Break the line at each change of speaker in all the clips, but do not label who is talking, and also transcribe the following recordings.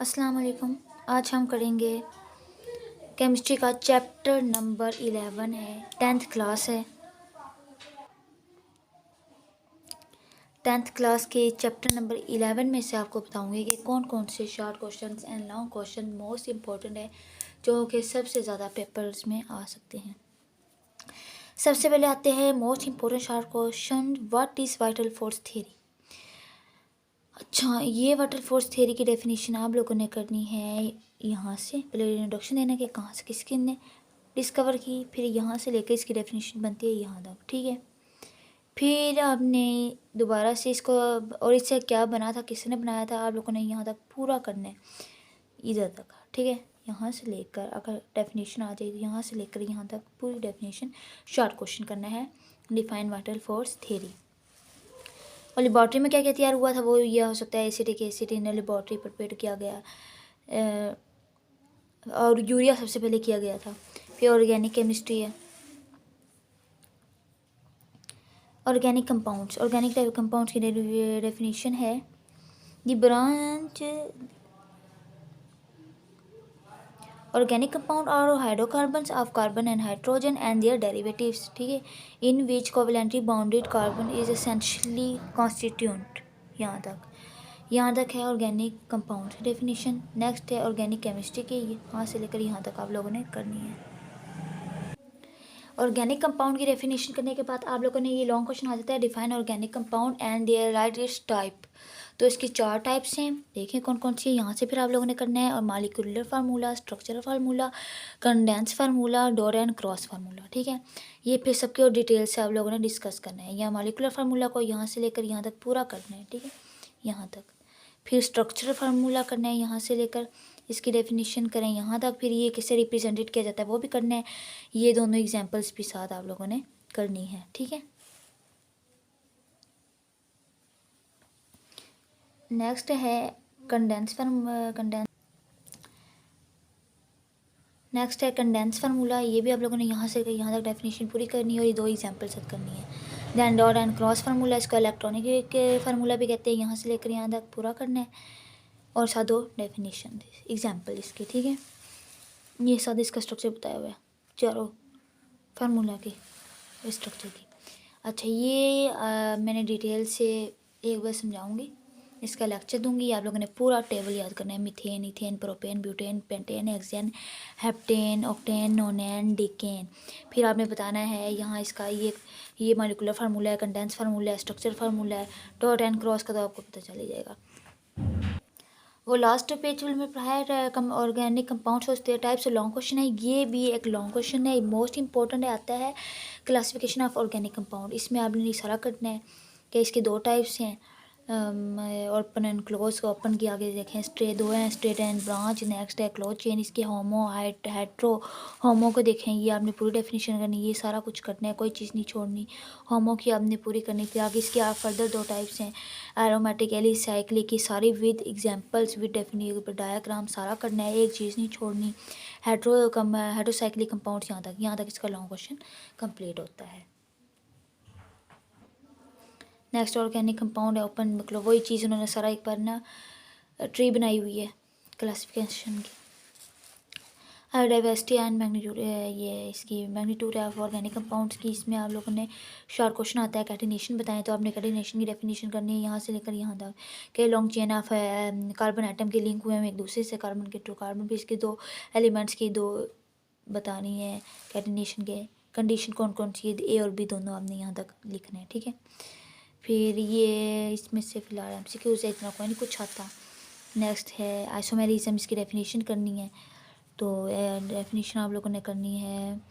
अस्सलाम वालेकुम। आज हम करेंगे केमिस्ट्री का चैप्टर नंबर 11 है, 10th क्लास है। 10th क्लास के चैप्टर नंबर 11 में से आपको बताऊंगी कि कौन कौन से short questions and long question most important है, जो कि सबसे ज़्यादा पेपर्स में आ सकते हैं। सबसे पहले आते हैं most important short question, what is vital force theory. अच्छा, ये वाटर फोर्स थ्योरी की डेफिनेशन आप लोगों ने करनी है यहाँ से। पहले इंट्रोडक्शन देना कि कहाँ से किसके ने डिस्कवर की, फिर यहाँ से लेकर इसकी डेफिनेशन बनती है यहाँ तक, ठीक है। फिर आपने दोबारा से इसको और इससे क्या बना था, किसने बनाया था, आप लोगों ने यहाँ तक पूरा करना है इधर तक, ठीक है। यहाँ से लेकर अगर डेफिनेशन आ जाए तो यहाँ से लेकर यहाँ तक पूरी डेफिनेशन शॉर्ट क्वेश्चन करना है। Define water force theory. और लेबॉर्ट्री में क्या क्या तैयार हुआ था, वो ये हो सकता है acetic acid in laboratory prepare किया गया, और यूरिया सबसे पहले किया गया था। फिर ऑर्गेनिक केमिस्ट्री है, ऑर्गेनिक कंपाउंड्स। ऑर्गेनिक कंपाउंड्स की डेफिनेशन है द ब्रांच ऑर्गेनिक कंपाउंड और hydrocarbons of carbon and hydrogen and their derivatives, ठीक है, in which covalently bounded carbon is essentially constituent. यहाँ तक है ऑर्गेनिक कंपाउंड की डेफिनेशन। नेक्स्ट है ऑर्गेनिक केमिस्ट्री के, यहाँ से लेकर यहाँ तक आप लोगों ने करनी है। ऑर्गेनिक कंपाउंड की डेफिनेशन करने के बाद आप लोगों ने ये लॉन्ग क्वेश्चन आ जाता है, define organic compound and their right its type. तो इसकी 4 टाइप्स हैं, देखें कौन कौन सी है। यहाँ से फिर आप लोगों ने करना है, और molecular formula, structural formula, condense formula, door and cross formula, ठीक है। ये फिर सबके और डिटेल से आप लोगों ने डिस्कस करना है। या मालिकुलर फार्मूला को यहाँ से लेकर यहाँ तक पूरा करना है, ठीक है, यहाँ तक। फिर स्ट्रक्चरल फार्मूला करना है, यहाँ से लेकर इसकी डेफिनेशन करें यहाँ तक। फिर ये किससे रिप्रेजेंटेड किया जाता है वो भी करना है। ये दोनों एग्जांपल्स भी साथ आप लोगों ने करनी है, ठीक है। नेक्स्ट है नेक्स्ट है कंडेंस फार्मूला। ये भी आप लोगों ने यहाँ से यहाँ तक डेफिनेशन पूरी करनी है, और ये 2 एग्जांपल साथ करनी है। Then dot and cross formula, इसका इलेक्ट्रॉनिक के फार्मूला भी कहते हैं, यहाँ से लेकर यहाँ तक पूरा करना है, और साथ 2 डेफिनेशन एग्जाम्पल इसके, ठीक है। ये साथ इसका स्ट्रक्चर बताया हुआ है, चारों फार्मूला के स्ट्रक्चर की। अच्छा, ये मैंने डिटेल से एक बार समझाऊंगी, इसका लेक्चर दूंगी। आप लोगों ने पूरा टेबल याद करना है, methane, ethane, propane, butane, pentane, hexane, heptane, octane, nonane, decane. फिर आपने बताना है यहाँ इसका ये मॉलिक्यूलर फार्मूला है, कंडेंस फार्मूला है, स्ट्रक्चर फार्मूला है, डॉट एंड क्रॉस का तो आपको पता चल ही जाएगा। वो लास्ट पेज में पढ़ाया कम ऑर्गेनिक कंपाउंड्स होते टाइप्स लॉन्ग क्वेश्चन है। ये भी एक लॉन्ग क्वेश्चन है, मोस्ट इंपॉर्टेंट है, आता है क्लासिफिकेशन ऑफ ऑर्गेनिक कंपाउंड। इसमें आपने सारा करना है कि इसके 2 टाइप्स हैं, ओपन एंड क्लोज। को ओपन की आगे देखें स्ट्रेट 2 हैं, स्ट्रेट एंड ब्रांच। नेक्स्ट है क्लोज चेन, इसके होमो हेट्रो। होमो को देखें, ये आपने पूरी डेफिनेशन करनी, ये सारा कुछ करना है, कोई चीज़ नहीं छोड़नी। होमो की आपने पूरी करनी थी। आगे इसके आप फर्दर 2 टाइप्स हैं, एरोमेटिक एलिसाइक्लिक की सारी with examples with definition diagram सारा करना है, एक चीज़ नहीं छोड़नी। हेट्रोसाइक्लिक कंपाउंड्स यहाँ तक इसका लॉन्ग क्वेश्चन कंप्लीट होता है। नेक्स्ट ऑर्गेनिक कंपाउंड है ओपन, मतलब वही चीज़ उन्होंने सारा एक बार ना ट्री बनाई हुई है क्लासिफिकेशन की। डाइवर्सिटी एंड मैग्नीट्यूड, ये इसकी मैग्नीट्यूड है ऑफ ऑर्गेनिक कंपाउंड्स की। इसमें आप लोगों ने शॉर्ट क्वेश्चन आता है कैटिनेशन बताएं, तो आपने कैटिनेशन की डेफिनेशन करनी है यहाँ से लेकर यहाँ तक के long chain of carbon atom के लिंक हुए हैं एक दूसरे से, कार्बन के 2 कार्बन भी, इसके 2 एलिमेंट्स की 2 बतानी है कैटिनेशन के कंडीशन कौन कौन सी है, ए और बी दोनों आपने यहाँ तक लिखना है, ठीक है। फिर ये इसमें से फिलहाल एमसीक्यू से इतना कोई नहीं कुछ आता। नेक्स्ट है आइसोमेरिज्म, इसकी डेफिनेशन करनी है, तो डेफिनेशन आप लोगों ने करनी है।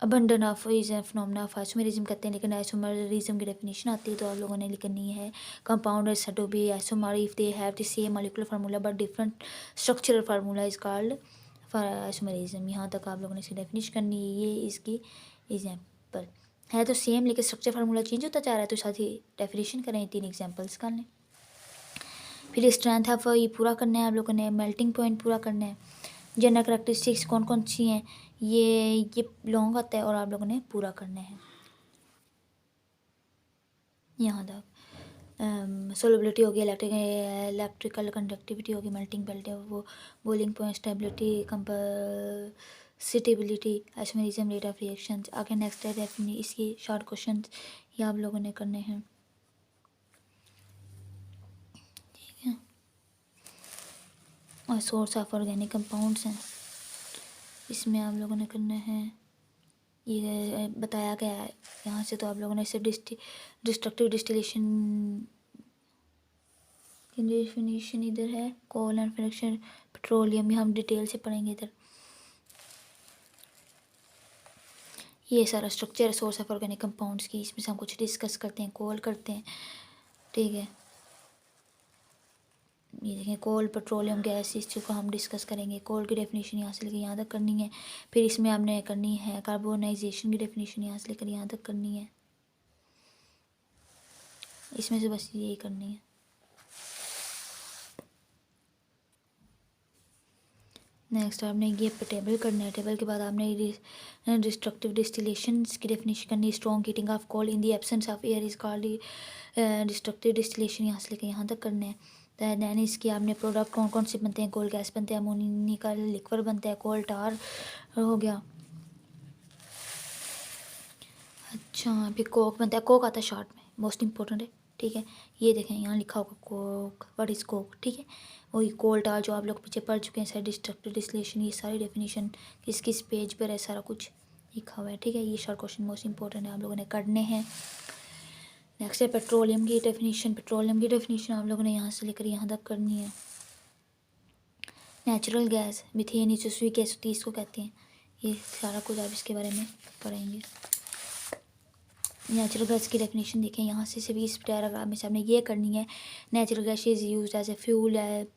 Abandon of is phenomena of isomerism कहते हैं, लेकिन आइसोमेरिज्म की डेफिनेशन आती है तो आप लोगों ने लिखनी है compound said to be isomer if they have the same molecular formula but different structural formula is called for isomerism. यहाँ तक आप लोगों ने इसकी डेफिनेशन करनी है। ये इसकी एग्जाम्पल है, तो सेम लेकिन स्ट्रक्चर फार्मूला चेंज होता जा रहा है, तो साथ ही डेफिनेशन करें, 3 एग्जाम्पल्स कर लें। फिर स्ट्रेंथ ऑफ ये पूरा करना है आप लोगों ने, मेल्टिंग पॉइंट पूरा करना है। जनरल करेक्टरिस्टिक्स कौन कौन सी हैं, ये लॉन्ग आता है और आप लोगों ने पूरा करना है यहाँ तक। सोलबिलिटी होगी, इलेक्ट्रिकल कंडक्टिविटी होगी, मेल्टिंग पॉइंट, वो boiling point, stability, combustibility, isomerism, rate of reaction. आगे नेक्स्ट है डेफिनेशन, इसकी शॉर्ट क्वेश्चन ये आप लोगों ने करने हैं, ठीक है। और सोर्स ऑफ ऑर्गेनिक कंपाउंड्स हैं, इसमें आप लोगों ने करना है, ये बताया गया है यहाँ से, तो आप लोगों ने इसे डिस्ट्रक्टिव डिस्टिलेशन की डेफिनेशन इधर है, कोल एंड फ्रिक्शन, पेट्रोलियम, ये हम डिटेल से पढ़ेंगे इधर। ये सारा स्ट्रक्चर है सोर्स ऑफ ऑर्गेनिक कंपाउंड्स की, इसमें से हम कुछ डिस्कस करते हैं, कोल करते हैं, ठीक है। ये देखें कोल, पेट्रोलियम गैस, इस चीज़ को हम डिस्कस करेंगे। कोल की डेफिनेशन यहाँ से लेकर यहाँ तक करनी है, फिर इसमें हमने करनी है कार्बोनाइजेशन की डेफिनेशन यहाँ से लेकर यहाँ तक करनी है, इसमें से बस यही करनी है। नेक्स्ट आपने ये टेबल करना है, टेबल के बाद आपने डिस्ट्रक्टिव डिस्टिलेशन की डेफिनेशन करनी है। Strong heating of coal in the absence of air is called destructive distillation, यहाँ से लेकर यहाँ तक करना है। दैन इसके आपने प्रोडक्ट कौन कौन से बनते हैं, कोल गैस बनते हैं, अमोनिया का लिक्विड बनता है, कोल टार हो गया, अच्छा फिर कोक बनता है, कोक आता है शॉर्ट में, मोस्ट इंपॉर्टेंट है, ठीक है। ये देखें यहाँ लिखा होगा कोक, व्हाट इज़ कोक, ठीक है। वही कोल टार जो आप लोग पीछे पढ़ चुके हैं, सारी डिस्ट्रक्टिव डिस्टिलेशन, ये सारी डेफिनेशन किस किस पेज पर है, सारा कुछ लिखा हुआ है, ठीक है। ये शॉर्ट क्वेश्चन मोस्ट इंपॉर्टेंट है, आप लोगों ने करने हैं। नेक्स्ट है पेट्रोलियम की डेफिनेशन, पेट्रोलियम की डेफिनेशन आप लोगों ने यहाँ से लेकर यहाँ तक करनी है। नेचुरल गैस, मीथेन, इसोसुई गैस होती है, इसको कहते हैं, ये सारा कुछ आप इसके बारे में पढ़ेंगे। नेचुरल गैस की डेफिनेशन देखें यहाँ से सभी इस पैराग्राफ में से आपने ये करनी है। Natural gas is used as a fuel है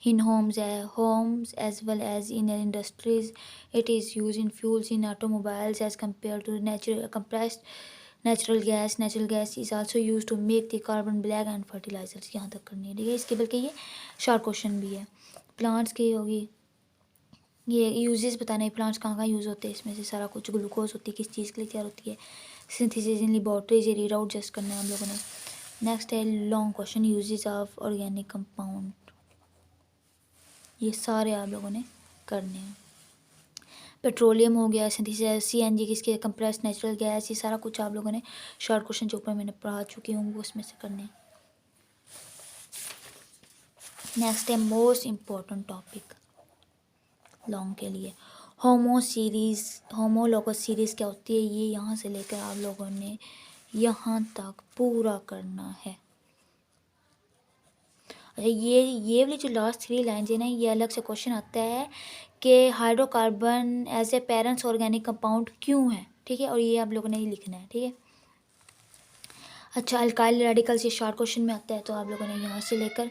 in homes as well as in industries. It is use in fuels in automobiles as compare to compressed natural gas. Natural gas is also use to make the carbon black and fertilizers, यहाँ तक करनी है, ठीक है। इसके बल्कि ये short question भी है। प्लांट्स की होगी, ये यूजेस बताना है, प्लांट्स कहाँ कहाँ यूज़ होते हैं, इसमें से सारा कुछ, ग्लूकोज होती है किस चीज़ के लिए तैयार होती है, सिंथेसिस इन लेबोरेटरीज, ये रीड आउट जस्ट करना है हम लोगों ने। नेक्स्ट है long question, uses of organic compound, ये सारे आप लोगों ने करने हैं। पेट्रोलियम हो गया, सिंथेसिस, सीएनजी किसके, कंप्रेस्ड नेचुरल गैस, ये सारा कुछ आप लोगों ने शॉर्ट क्वेश्चन जो ऊपर मैंने पढ़ा चुकी हूँ वो उसमें से करने हैं। नेक्स्ट है मोस्ट इम्पोर्टेंट टॉपिक लॉन्ग के लिए, होमोलोगस सीरीज़ क्या होती है, ये यहाँ से लेकर आप लोगों ने यहाँ तक पूरा करना है। अच्छा ये वाली जो लास्ट 3 लाइन्स है ना, ये अलग से क्वेश्चन आता है कि hydrocarbon as a parents organic compound क्यों है, ठीक है, और ये आप लोगों ने ही लिखना है, ठीक है। अच्छा अल्काइल रेडिकल्स ये शॉर्ट क्वेश्चन में आता है, तो आप लोगों ने यहाँ से लेकर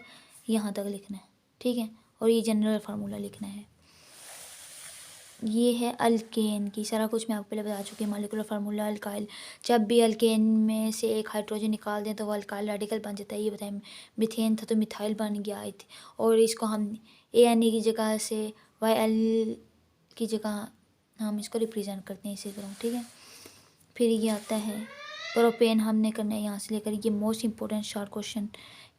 यहाँ तक लिखना है, ठीक है, और ये जनरल फार्मूला लिखना है। ये है अल्केन की, सारा कुछ मैं आपको पहले बता चुकी हूँ, मॉलिक्यूलर फार्मूला अल्काइल, जब भी अल्केन में से एक हाइड्रोजन निकाल दें तो वो अल्काइल रेडिकल बन जाता है। ये बताएं, मीथेन था तो मिथाइल बन गया, और इसको हम ANE की जगह से YL की जगह हम इसको रिप्रेजेंट करते हैं इसी तरह, ठीक है। फिर ये आता है प्रोपेन, हमने करना है यहाँ से लेकर, ये मोस्ट इंपॉर्टेंट शॉर्ट क्वेश्चन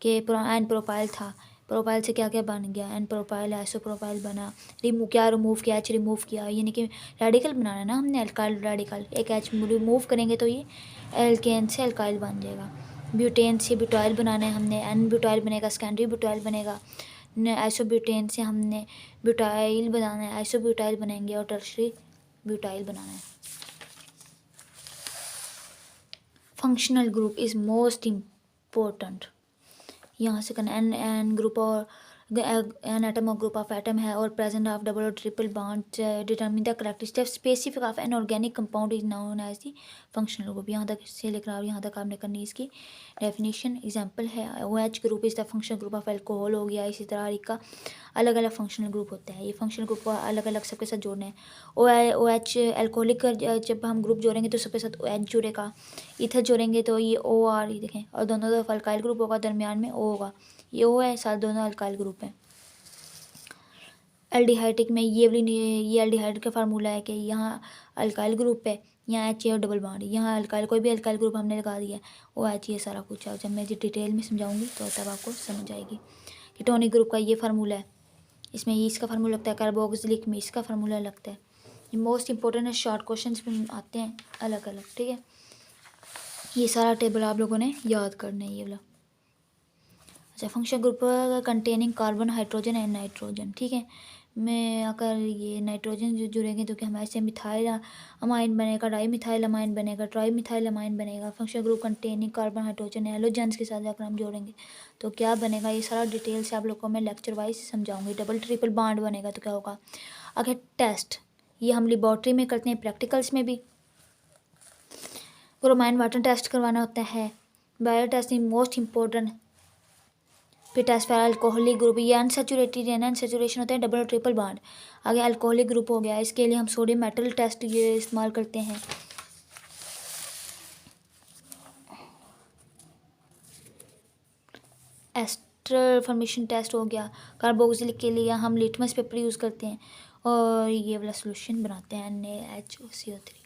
के एन प्रोपाइल था, प्रोपाइल से क्या क्या बन गया, एन प्रोपाइल आइसोप्रोपाइल बना, रिमूव किया, एच रिमूव किया, यानी कि रेडिकल बनाना है ना हमने, अल्काइल रेडिकल, एक एच रिमूव करेंगे तो ये एल्केन से अल्काइल बन जाएगा। ब्यूटेन से ब्यूटाइल बनाना है हमने, एन ब्यूटाइल बनेगा, सेकेंडरी ब्यूटाइल बनेगा, आइसोब्यूटेन से हमने ब्यूटाइल बनाना है, आइसोब्यूटाइल बनेंगे, और टर्शरी ब्यूटाइल बनाना है। Functional group is most important, यहाँ से करना, एन ग्रुप और एन एटम और ग्रुप ऑफ एटम है और प्रेजेंट ऑफ डबल और triple bond determine the characteristic specific of an organic compound is known as the functional group. यहाँ तक से लेकर आप यहाँ तक आपने करनी इसकी डेफिनेशन। एग्जांपल है OH group is the functional group of alcohol हो गया, इसी तरह का अलग अलग फंक्शनल ग्रुप होते हैं। ये फंक्शनल ग्रुप को अलग अलग सबके साथ जोड़ना है। OH एल्कोहलिक जब हम ग्रुप जोड़ेंगे तो सबके साथ OH जुड़ेगा, इथर जोड़ेंगे तो ये OR, ये देखें, और दोनों तरफ अल्काइल ग्रुप होगा, दरमियान में O होगा, ये O है, साथ दोनों अल्काइल ग्रुप हैं। एल्डिहाइडिक में ये एल्डिहाइड का फार्मूला है कि यहाँ अल्काइल ग्रुप है, यहाँ HA और डबल बॉन्ड, यहाँ अल्काइल कोई भी अल्काइल ग्रुप हमने लगा दिया OH, ये सारा कुछ। और जब मैं डिटेल में समझाऊंगी तो तब आपको समझ आएगी। कीटोनिक ग्रुप का ये फार्मूला है, इसमें ये इसका फार्मूला लगता है, कार्बोक्सिलिक में इसका फार्मूला लगता है। ये मोस्ट इंपॉर्टेंट है, शॉर्ट क्वेश्चन में आते हैं अलग अलग, ठीक है। ये सारा टेबल आप लोगों ने याद करना है ये वाला। अच्छा, function group containing carbon, hydrogen and nitrogen, ठीक है। में अगर ये नाइट्रोजन जो जुड़ेंगे तो क्या हमारे से मिथाइल अमाइन बनेगा, डाई मिथाइल अमाइन बनेगा, ट्राई मिथाइल अमाइन बनेगा। Function group containing carbon, hydrogen, halogens के साथ अगर हम जोड़ेंगे तो क्या बनेगा, ये सारा डिटेल से आप लोग को मैं लेक्चर वाइज समझाऊंगी। डबल ट्रिपल बॉन्ड बनेगा तो क्या होगा। अगर टेस्ट ये हम लेबॉर्ट्री में करते हैं, प्रैक्टिकल्स में भी ब्रोमाइन वाटर टेस्ट करवाना होता है, बायो टेस्टिंग मोस्ट इंपॉर्टेंट। फिर टेस्ट फॉर अल्कोहलिक ग्रुप, ये अनसेचुरेटेड है ना, अनसेचुरेशन होता है डबल और ट्रिपल बॉन्ड। आगे अल्कोहलिक ग्रुप हो गया, इसके लिए हम सोडियम मेटल टेस्ट ये इस्तेमाल करते हैं। एस्टर फॉर्मेशन टेस्ट हो गया। कार्बोक्सिलिक के लिए हम लिटमस पेपर यूज़ करते हैं और ये वाला सोल्यूशन बनाते हैं NaHCO3।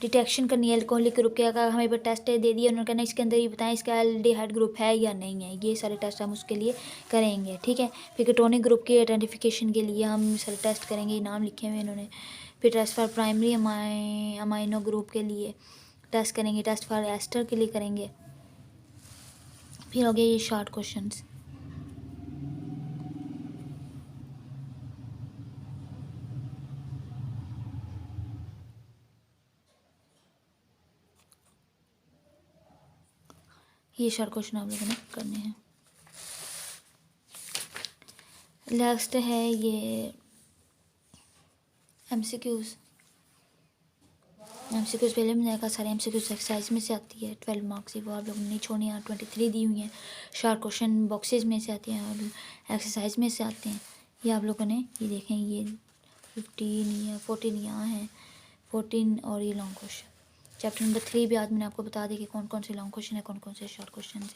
डिटेक्शन करनी है अल्कोहलिक ग्रुप के, अगर हमें पर टेस्ट दे दिया उन्होंने कहना इसके अंदर ये बताएं इसका एल्डिहाइड ग्रुप है या नहीं है, ये सारे टेस्ट हम उसके लिए करेंगे, ठीक है। फिर कीटोनिक ग्रुप के आइडेंटिफिकेशन के लिए हम सारे टेस्ट करेंगे, नाम लिखे हुए इन्होंने। फिर test for primary amino group के लिए टेस्ट करेंगे, टेस्ट फॉर एस्टर के लिए करेंगे। फिर हो गया ये शॉर्ट क्वेश्चन। ये शॉर्ट क्वेश्चन आप लोगों ने करने हैं। लास्ट है ये MCQs। पहले मैंने देखा सारे MCQs एक्सरसाइज में से आती है 12 मार्क्स की, वो आप लोगों ने नहीं छोड़नी है। 23 दी हुई हैं। शॉर्ट क्वेश्चन बॉक्सेस में से आती हैं और एक्सरसाइज में से आते हैं। ये आप लोगों ने ये देखें, ये 15 या 14 यहाँ है, 14 और ये लॉन्ग क्वेश्चन। चैप्टर नंबर 3 भी आज मैंने आपको बता दी कि कौन कौन से लॉन्ग क्वेश्चन है, कौन कौन से शॉर्ट क्वेश्चन है।